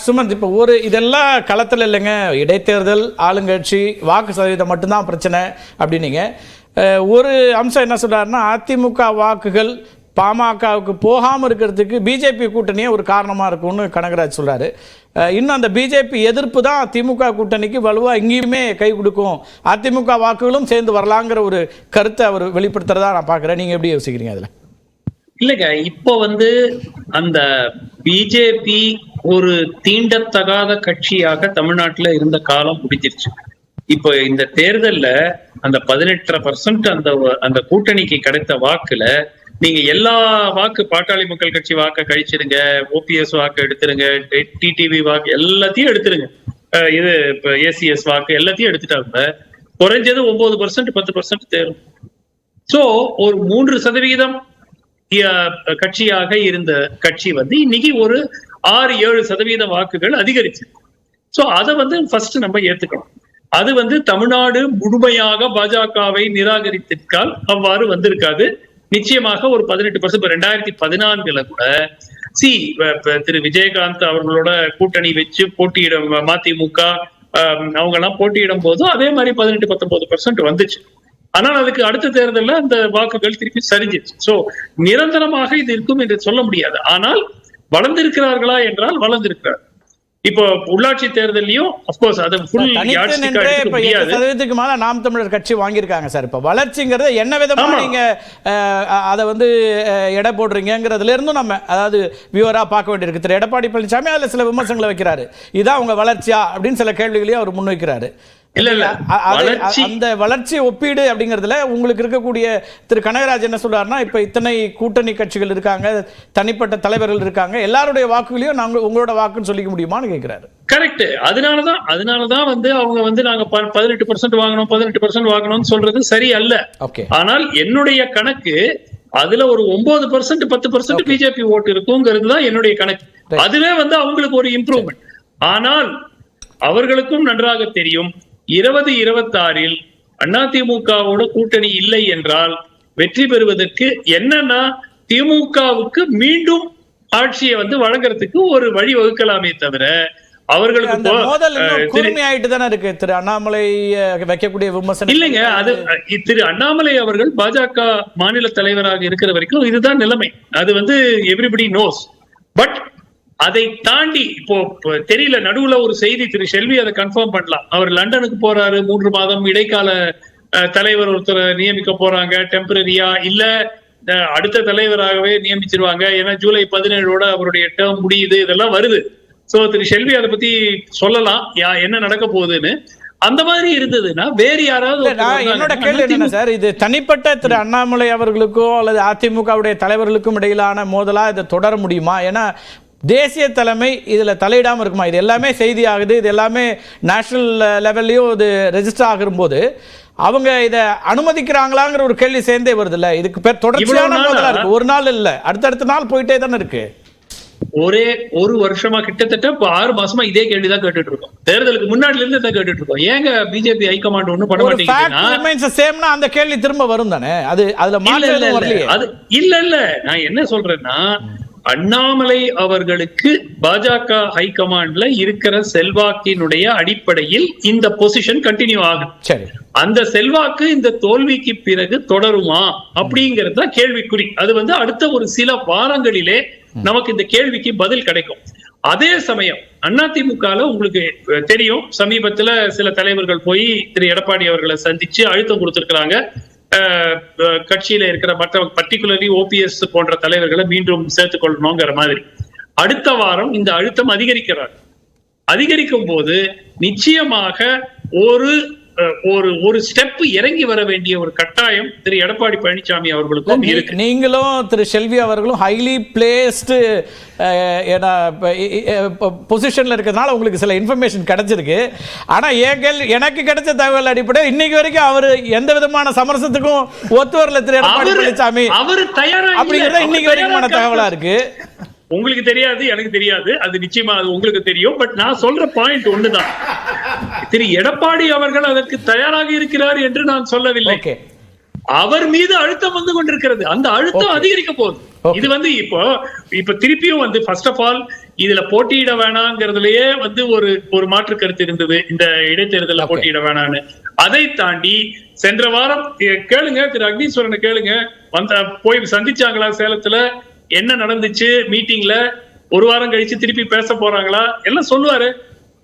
சுமந்த், இப்போ இதெல்லாம் களத்தில் இல்லைங்க, இடைத்தேர்தல், ஆளுங்கட்சி, வாக்கு சதவீதம் மட்டும்தான் பிரச்சனை அப்படின்னீங்க. ஒரு அம்சம் என்ன சொல்றாருன்னா, அதிமுக வாக்குகள் பாமகவுக்கு போகாமல் இருக்கிறதுக்கு பிஜேபி கூட்டணியே ஒரு காரணமாக இருக்கும்னு கனகராஜ் சொல்றாரு. இன்னும் அந்த பிஜேபி எதிர்ப்பு தான் திமுக கூட்டணிக்கு வலுவாக எங்கேயுமே கை கொடுக்கும், அதிமுக வாக்குகளும் சேர்ந்து வரலாங்கிற ஒரு கருத்தை அவர் வெளிப்படுத்துறதா நான் பார்க்குறேன். நீங்கள் எப்படி யோசிக்கிறீங்க அதில்? இல்லைங்க, இப்போ அந்த பிஜேபி ஒரு தீண்டத்தகாத கட்சியாக தமிழ்நாட்டுல இருந்த காலம் முடிஞ்சிருச்சு. இப்போ இந்த தேர்தல்ல அந்த 18% அந்த கூட்டணிக்கு கிடைத்த வாக்குல நீங்க எல்லா வாக்கு, பாட்டாளி மக்கள் கட்சி வாக்கு கழிச்சிருங்க, ஓபிஎஸ் வாக்கு எடுத்துருங்க, டிடிவி வாக்கு எல்லாத்தையும் எடுத்துருங்க, இது ஏசிஎஸ் வாக்கு எல்லாத்தையும் எடுத்துட்டாங்க, குறைஞ்சது 9% 10% தேரும். சோ ஒரு 3% கட்சியாக இருந்த கட்சி இன்னைக்கு ஒரு 6-7% வாக்குகள் அதிகரிச்சு. சோ அதை ஃபர்ஸ்ட் நம்ம ஏத்துக்கணும். அது தமிழ்நாடு முழுமையாக பாஜகவை நிராகரித்திருக்கால் அவ்வாறு வந்திருக்காது. நிச்சயமாக ஒரு 18%. 2014 கூட திரு விஜயகாந்த் அவர்களோட கூட்டணி வச்சு போட்டியிடும் மதிமுக அவங்க எல்லாம் போட்டியிடும் போதும் அதே மாதிரி 18-19% வந்துச்சு. ஆனால் அதுக்கு அடுத்த தேர்தலில் அந்த வாக்குகள் திருப்பி சரிஞ்சிருச்சு. சோ நிரந்தரமாக இது இருக்கும் என்று சொல்ல முடியாது. ஆனால் வளர்ந்திருக்கிறார்களா என்றால் வளர்ந்திருக்கிறார். இப்போ உள்ளாட்சி தேர்தலையும் அப்கோர்ஸ் அது சதவீதத்துக்கு மேல நாம் தமிழர் கட்சி வாங்கியிருக்காங்க சார். இப்ப வளர்ச்சிங்கிறது என்ன விதமா நீங்க அதை எடை போடுறீங்கிறதுல இருந்தும் நம்ம அதாவது வியூவரா பார்க்க வேண்டியிருக்கு. திரு எடப்பாடி பழனிசாமி அதுல சில விமர்சனங்களை வைக்கிறாரு. இதான் உங்க வளர்ச்சியா அப்படின்னு சில கேள்விகளையும் அவர் முன்வைக்கிறாரு. அந்த வளர்ச்சி ஒப்பீடு அப்படிங்கிறதுல உங்களுக்கு இருக்கக்கூடிய திரு கனகராஜ் என்ன சொல்றாருன்னா, இப்ப இத்தனை கூட்டணி கட்சிகள் இருக்காங்க, தனிப்பட்ட தலைவர்கள் இருக்காங்க, எல்லாருடைய வாக்குகளையும் நாங்க உங்களோட வாக்குன்னு சொல்லிக்க முடியுமான்னு கேட்கிறாரு. கரெக்ட். அதனாலதான் அவங்க நாங்க 18% வாங்கணும் 18% வாங்கணும்னு சொல்றது சரி அல்ல. ஆனால் என்னுடைய கணக்கு அதுல ஒரு 9% 10% பிஜேபி ஓட்டு இருக்குங்கிறது தான் என்னுடைய கணக்கு. அதுவே அவங்களுக்கு ஒரு இம்ப்ரூவ்மெண்ட். ஆனால் அவர்களுக்கும் நன்றாக தெரியும் 2026 அதிமுகவோட கூட்டணி இல்லை என்றால் வெற்றி பெறுவதற்கு என்னன்னா திமுகவுக்கு மீண்டும் ஆட்சியை வழங்குறதுக்கு ஒரு வழி வகுக்கலாமே தவிர அவர்களுக்கு இருக்கு. திரு அண்ணாமலை வைக்கக்கூடிய விமர்சனம் இல்லைங்க. அது திரு அண்ணாமலை அவர்கள் பாஜக மாநில தலைவராக இருக்கிற வரைக்கும் இதுதான் நிலைமை. அது எவ்ரிபடி நோஸ். பட் அதை தாண்டி இப்போ தெரியல, நடுவுல ஒரு செய்தி, திரு செல்வி அதை கன்ஃபார்ம் பண்ணலாம், அவர் லண்டனுக்கு போறாரு, 3 மாதம் இடைக்கால தலைவர் ஒருத்தர் நியமிக்க போறாங்க டெம்பரரியா, இல்ல அடுத்த தலைவராகவே நியமிச்சிருவாங்க, ஏன்னா ஜூலை 17 அவருடைய டேர்ம் முடியுது, இதெல்லாம் வருது. சோ திரு செல்வி அதை பத்தி சொல்லலாம் என்ன நடக்க போகுதுன்னு. அந்த மாதிரி இருந்ததுன்னா வேறு யாராவது. என்னோட கேள்வி என்ன சார், இது தனிப்பட்ட திரு அண்ணாமலை அவர்களுக்கோ அல்லது அதிமுகவுடைய தலைவர்களுக்கும் இடையிலான மோதலா இதை தொடர முடியுமா? ஏன்னா தேசிய தலைமை இதுல தலையிடாம இருக்குமா? இது எல்லாமே செய்தி ஆகுது, இது எல்லாமே நேஷனல் லெவல்லையும் இது ரெஜிஸ்டர் ஆகும் போது அவங்க இதை அனுமதிக்கிறாங்களாங்கிற ஒரு கேள்வி சேர்ந்தே வருது இல்ல? இதுக்கு பேர் தொடர்ச்சியான மோதலா இருக்கு. ஒரு நாள் இல்ல, அடுத்தடுத்த நாள் போயிட்டே தானே இருக்கு. ஒரே ஒரு வருஷமா கிட்டத்தட்ட 6 மாசமா இதே கேள்விதான் கேட்டுட்டு இருக்கோம். தேர்தலுக்கு முன்னாடில இருந்து தான் கேட்டுட்டு இருக்கோம். ஏங்க பிஜேபி ஹைகமாண்ட் ஒண்ணும் பண்ண மாட்டேங்குதுன்னா அந்த கேள்வி திரும்ப வரும் தானே. அதுல மாற்றம் வரலையே. அது இல்ல நான் என்ன சொல்றேன்னா, அண்ணாமலை அவர்களுக்கு பாஜக ஹைகமாண்ட்ல இருக்கிற செல்வாக்கினுடைய அடிப்படையில் இந்த பொசிஷன் கண்டினியூ ஆகும். அந்த செல்வாக்கு இந்த தோல்விக்கு பிறகு தொடருமா அப்படிங்கிறது தான் கேள்விக்குறி. அது அடுத்த ஒரு சில வாரங்களிலே நமக்கு இந்த கேள்விக்கு பதில் கிடைக்கும். அதே சமயம் அதிமுகல உங்களுக்கு தெரியும், சமீபத்துல சில தலைவர்கள் போய் திரு எடப்பாடி அவர்களை சந்திச்சு அழுத்தம் கொடுத்திருக்கிறாங்க. கட்சியில இருக்கிற மற்ற பர்டிகுலர்லி ஓபிஎஸ் போன்ற தலைவர்களை மீண்டும் சேர்த்துக் கொள்ளணுங்கிற மாதிரி. அடுத்த வாரம் இந்த அழுத்தம் அதிகரிக்கும் போது நிச்சயமாக ஒரு ஸ்டெப் இறங்கி வர வேண்டிய ஒரு கட்டாயம் திரு எடப்பாடி பழனிசாமி அவர்களுக்கும் இருக்கு. நீங்களும் திரு செல்வி அவர்களும் ஹைலி பிளேஸ்டு பொசிஷன்ல இருக்கிறதுனால உங்களுக்கு சில இன்ஃபர்மேஷன் கிடைச்சிருக்கு. ஆனா எனக்கு கிடைச்ச தகவல் அடிப்படையில் இன்னைக்கு வரைக்கும் அவர் எந்த விதமான சமரசத்துக்கும் ஒத்து வரல திரு எடப்பாடி பழனிசாமி. அவர் தயாரா அப்படிங்கிறத இன்னைக்கு வரைக்குமான தகவலா இருக்கு. உங்களுக்கு தெரியாது, எனக்கு தெரியாது, அது நிச்சயமா அது உங்களுக்கு தெரியும். பட் நான் சொல்ற பாயிண்ட் ஒண்ணுதான், திரு எடப்பாடி அவர்கள் அதற்கு தயாராக இருக்கிறார் என்று நான் சொல்லவில்லை. அவர் மீது அழுத்தம் வந்து கொண்டிருக்கிறது. அந்த அழுத்தம் அதிகரிக்க போகுது. இது வந்து இப்ப திருப்பியும் வந்து ஃபர்ஸ்ட் ஆஃப் ஆல் இதுல போட்டியிட வேணாங்கிறதுலயே வந்து ஒரு மாற்று கருத்து இருந்தது, இந்த இடைத்தேர்தல போட்டியிட வேணான்னு. அதை தாண்டி சென்ற வாரம் கேளுங்க, திரு அக்னீஸ்வரனை கேளுங்க, போய் சந்திச்சாங்களா சேலத்துல, என்ன நடந்துச்சு மீட்டிங்ல, ஒரு வாரம் கழிச்சு திருப்பி பேச போறாங்களா, எல்லாம் சொல்லுவாரு.